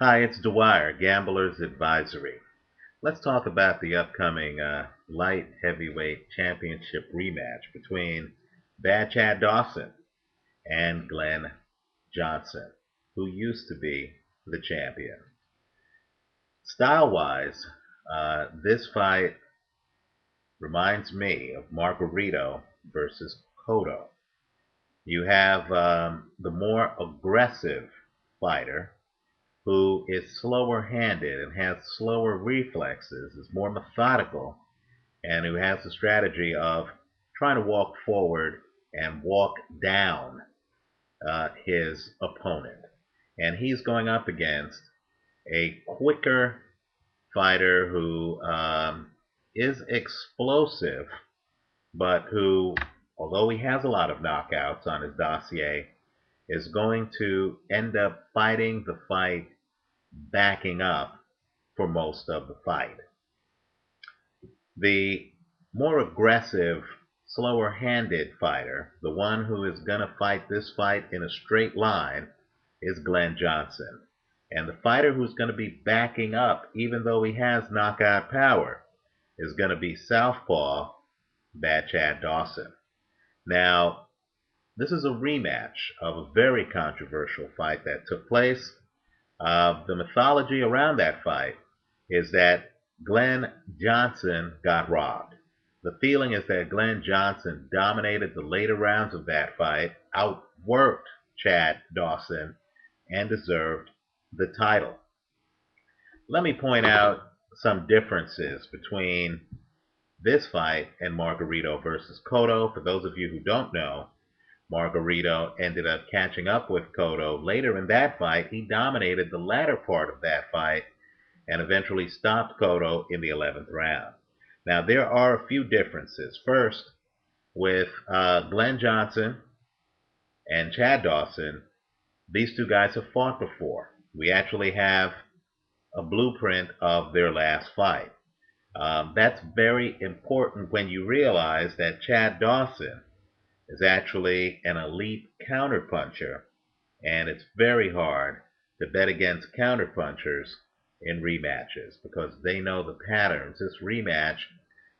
Hi, it's Dwyer, Gambler's Advisory. Let's talk about the upcoming light heavyweight championship rematch between Bad Chad Dawson and Glen Johnson, who used to be the champion. Style-wise, this fight reminds me of Margarito versus Cotto. You have the more aggressive fighter who is slower handed and has slower reflexes, is more methodical, and who has the strategy of trying to walk forward and walk down his opponent. And he's going up against a quicker fighter who is explosive, but who, although he has a lot of knockouts on his dossier, is going to end up fighting the fight backing up for most of the fight. The more aggressive, slower handed fighter, the one who is going to fight this fight in a straight line, is Glen Johnson. And the fighter who's going to be backing up, even though he has knockout power, is going to be Southpaw Bad Chad Dawson. Now, this is a rematch of a very controversial fight that took place. The mythology around that fight is that Glen Johnson got robbed. The feeling is that Glen Johnson dominated the later rounds of that fight, outworked Chad Dawson, and deserved the title. Let me point out some differences between this fight and Margarito versus Cotto. For those of you who don't know, Margarito ended up catching up with Cotto later in that fight. He dominated the latter part of that fight and eventually stopped Cotto in the 11th round. Now, there are a few differences. First, with Glen Johnson and Chad Dawson, these two guys have fought before. We actually have a blueprint of their last fight. That's very important when you realize that Chad Dawson is actually an elite counterpuncher, and it's very hard to bet against counterpunchers in rematches because they know the patterns. This rematch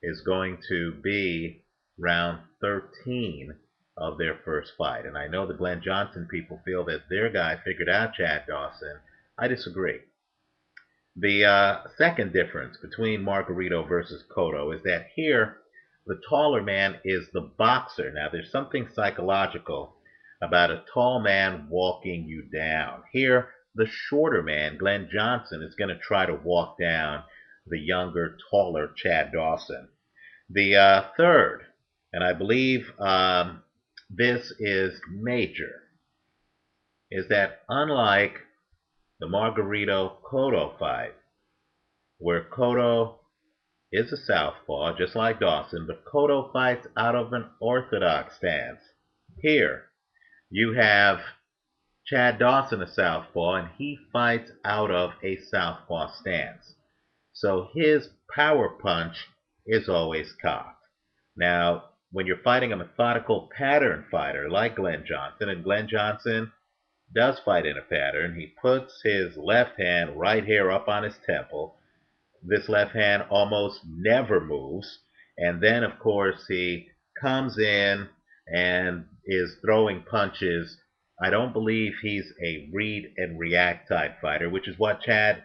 is going to be round 13 of their first fight. And I know the Glen Johnson people feel that their guy figured out Chad Dawson. I disagree. The second difference between Margarito versus Cotto is that here the taller man is the boxer. Now, there's something psychological about a tall man walking you down. Here, the shorter man, Glen Johnson, is going to try to walk down the younger, taller Chad Dawson. The third, and I believe this is major, is that unlike the Margarito Cotto fight, where Cotto is a southpaw, just like Dawson, but Cotto fights out of an orthodox stance. Here, you have Chad Dawson, a southpaw, and he fights out of a southpaw stance. So his power punch is always cocked. Now, when you're fighting a methodical pattern fighter like Glen Johnson, and Glen Johnson does fight in a pattern, he puts his left hand right here up on his temple. This left hand almost never moves. And then, of course, he comes in and is throwing punches. I don't believe he's a read and react type fighter, which is what Chad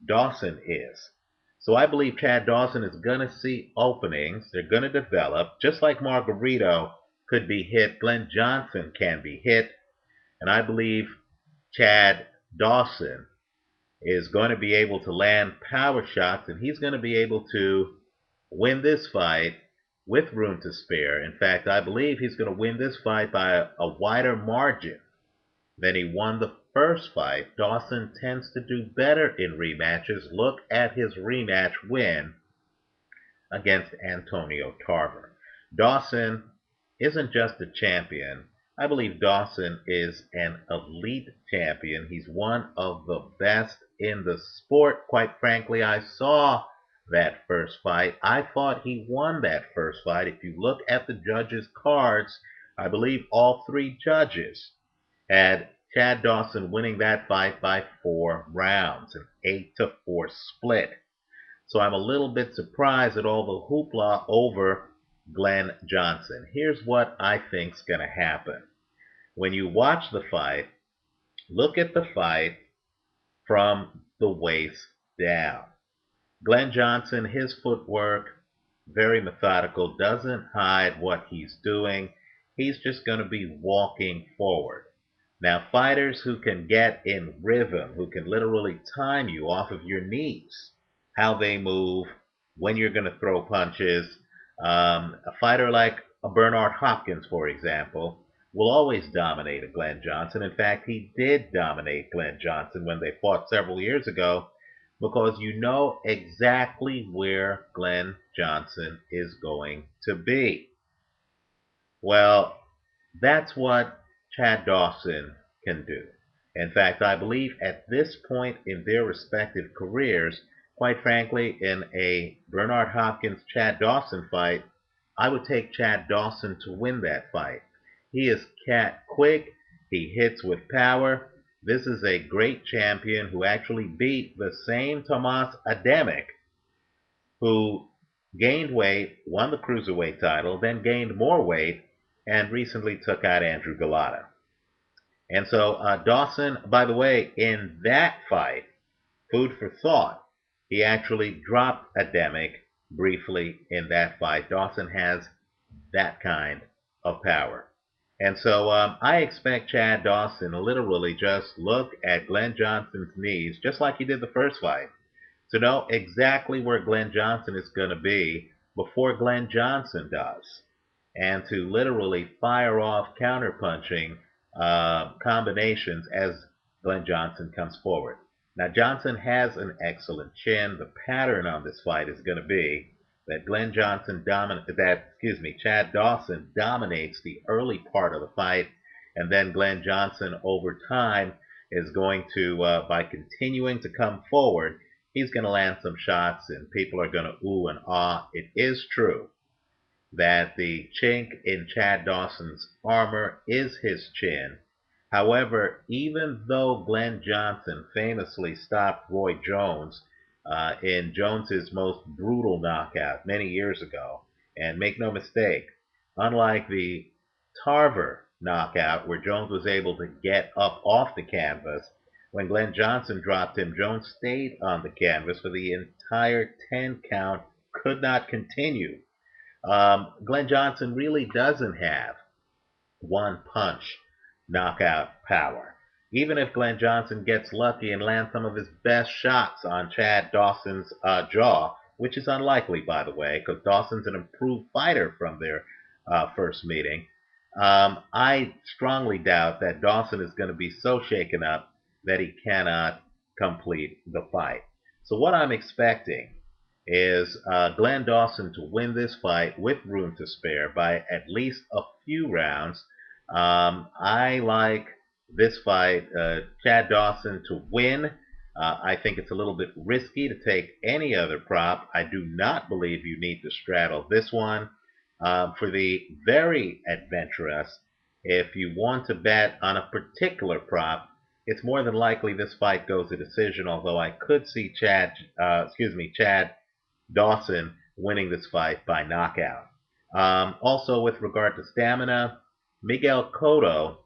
Dawson is. So I believe Chad Dawson is going to see openings. They're going to develop. Just like Margarito could be hit, Glen Johnson can be hit. And I believe Chad Dawson is going to be able to land power shots, and he's going to be able to win this fight with room to spare. In fact, I believe he's going to win this fight by a wider margin than he won the first fight. Dawson tends to do better in rematches. Look at his rematch win against Antonio Tarver. Dawson isn't just a champion. I believe Dawson is an elite champion. He's one of the best in the sport. Quite frankly, I saw that first fight. I thought he won that first fight. If you look at the judges' cards, I believe all three judges had Chad Dawson winning that fight by 4 rounds, an 8-4 split. So I'm a little bit surprised at all the hoopla over Glen Johnson. Here's what I think's going to happen. When you watch the fight, look at the fight from the waist down. Glen Johnson, his footwork, very methodical, doesn't hide what he's doing. He's just going to be walking forward. Now, fighters who can get in rhythm, who can literally time you off of your knees, how they move, when you're going to throw punches. A fighter like a Bernard Hopkins, for example, will always dominate a Glen Johnson. In fact, he did dominate Glen Johnson when they fought several years ago because you know exactly where Glen Johnson is going to be. Well, that's what Chad Dawson can do. In fact, I believe at this point in their respective careers, quite frankly, in a Bernard Hopkins Chad Dawson fight, I would take Chad Dawson to win that fight. He is cat quick, he hits with power. This is a great champion who actually beat the same Tomas Adamic, who gained weight, won the cruiserweight title, then gained more weight, and recently took out Andrew Galata. And so Dawson, by the way, in that fight, food for thought, he actually dropped Adamic briefly in that fight. Dawson has that kind of power. And so I expect Chad Dawson to literally just look at Glen Johnson's knees, just like he did the first fight, to know exactly where Glen Johnson is going to be before Glen Johnson does, and to literally fire off counterpunching combinations as Glen Johnson comes forward. Now, Johnson has an excellent chin. The pattern on this fight is going to be that Chad Dawson dominates the early part of the fight, and then Glen Johnson over time is going to, by continuing to come forward, he's going to land some shots, and people are going to ooh and ah. It is true that the chink in Chad Dawson's armor is his chin. However, even though Glen Johnson famously stopped Roy Jones in Jones's most brutal knockout many years ago, and make no mistake, unlike the Tarver knockout where Jones was able to get up off the canvas, when Glen Johnson dropped him, Jones stayed on the canvas for the entire 10 count, could not continue. Glen Johnson really doesn't have one punch knockout power. Even if Glen Johnson gets lucky and lands some of his best shots on Chad Dawson's jaw, which is unlikely, by the way, because Dawson's an improved fighter from their first meeting, I strongly doubt that Dawson is going to be so shaken up that he cannot complete the fight. So what I'm expecting is Glen Dawson to win this fight with room to spare by at least a few rounds. I like this fight, Chad Dawson to win. I think it's a little bit risky to take any other prop. I do not believe you need to straddle this one. For the very adventurous, if you want to bet on a particular prop, it's more than likely this fight goes to decision, although I could see Chad Dawson winning this fight by knockout. Also, with regard to stamina, Miguel Cotto,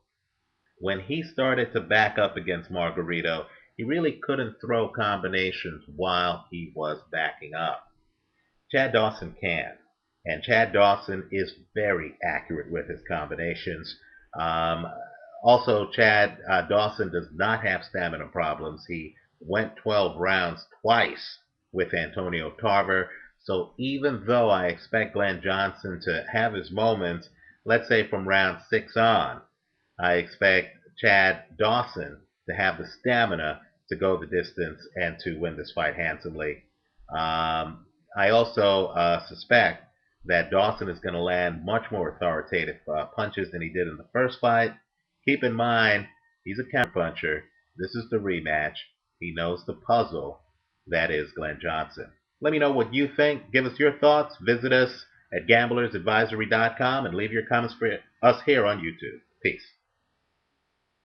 when he started to back up against Margarito, he really couldn't throw combinations while he was backing up. Chad Dawson can, and Chad Dawson is very accurate with his combinations. Also, Chad Dawson does not have stamina problems. He went 12 rounds twice with Antonio Tarver. So even though I expect Glen Johnson to have his moments, let's say from round 6 on, I expect Chad Dawson to have the stamina to go the distance and to win this fight handsomely. I also suspect that Dawson is going to land much more authoritative punches than he did in the first fight. Keep in mind, he's a counterpuncher. This is the rematch. He knows the puzzle that is Glen Johnson. Let me know what you think. Give us your thoughts. Visit us at gamblersadvisory.com and leave your comments for us here on YouTube. Peace.